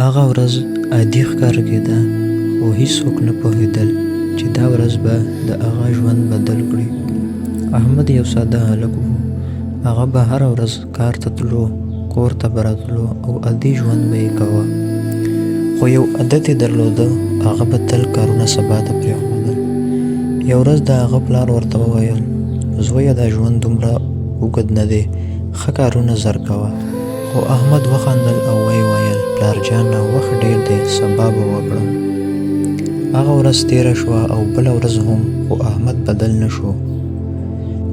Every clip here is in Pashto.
هغه ورځ عادي ښکاره کېده، خو هیڅوک نه پوهېدل چې دا ورځ به د هغه ژوند بدل کړي. احمد یو ساده هلک و. هغه به هره ورځ کار ته تلو، کور ته به راتلو او عادي ژوند به یې کوه. خو یو عادت یې درلوده، هغه به تل کارونه سبا ته پرېښودل. یو ورځ د هغه پلار ورته وویل: زویه، دا ژوند دومره اوږد نه دی، ښه کارونه زر کوه. خو احمد وخندل او ویې ویل: پلار جانه، وخت ډېر دی، سبا به وکړم. هغه ورځ تېره شوه او بله ورځ هم، خو احمد بدل نه شو.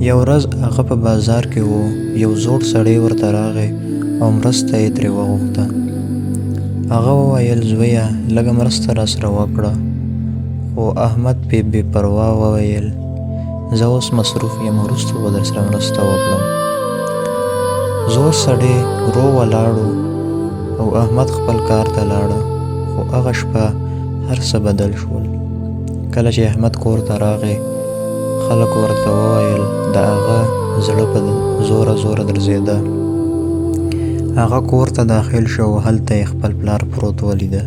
یو ورځ هغه په بازار کې و. یو زوړ سړی ورته راغی او مرسته یې ترې وغوښته. هغه وویل: زویه، لږه مرسته راسره وکړه. خو احمد پې بې پروا وویل: زه اوس مصروف یم، وروسته به درسره مرسته وکړم. زوړ سړی ورو ولاړ و او احمد خپل کار ته لاړه. خو هغه شپه هر څه بدل شول. کله چې احمد کور ته راغی، خلک ورته وویل د هغه زړه په زوره زوره درزېده. هغه کور ته داخل شو او هلته یې خپل پلار پروت ولیده.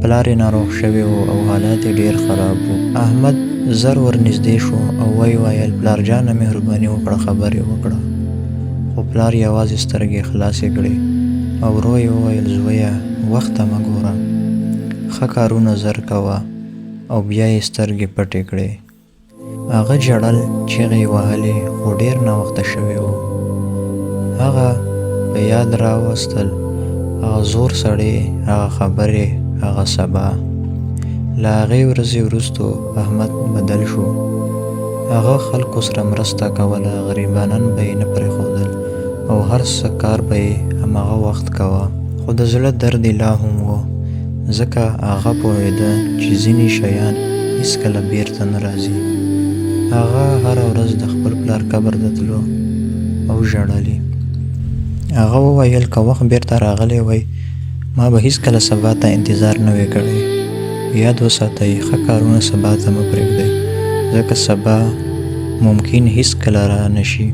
پلار یې ناروغ شوی و او حالات یې ډېر خراب و. احمد زر ورنږدې شو او ویې ویل: پلار جانه، مهرباني وکړه، خبرې وکړه. خو پلار یوازې سترګې خلاصې کړې او ورو یې وویل: زویه، وخت ته مه ګوره، ښه کارونه زر کوه. او بیا یې سترګې پټې کړې. هغه ژړل، چیغې یې وهلې، خو ډېر ناوخته شوی و. هغه په یاد راوستل هغه زوړ سړی، هغه خبرې، هغه سبا. له هغې ورځې وروستو احمد بدل شو. هغه خلکو سره مرسته کوله، غریبانان به یې نه پرېښودل او هر څه کار به یې هماغه وخت کوه. خو د زړه درد یې لا هم و، ځکه هغه پوهېده چې ځینې شیان هېڅکله بېرته نه راځي. هغه هره ورځ د خپل پلار قبر ته تلو او ژړلې. هغه وویل: که وخت بېرته راغلی وی، ما به هېڅکله سبا ته انتظار نه وی کړی. یاد وساتئ، ښه کارونه سبا ته مه پرېږدئ، ځکه سبا ممکن هېڅکله را نه شي.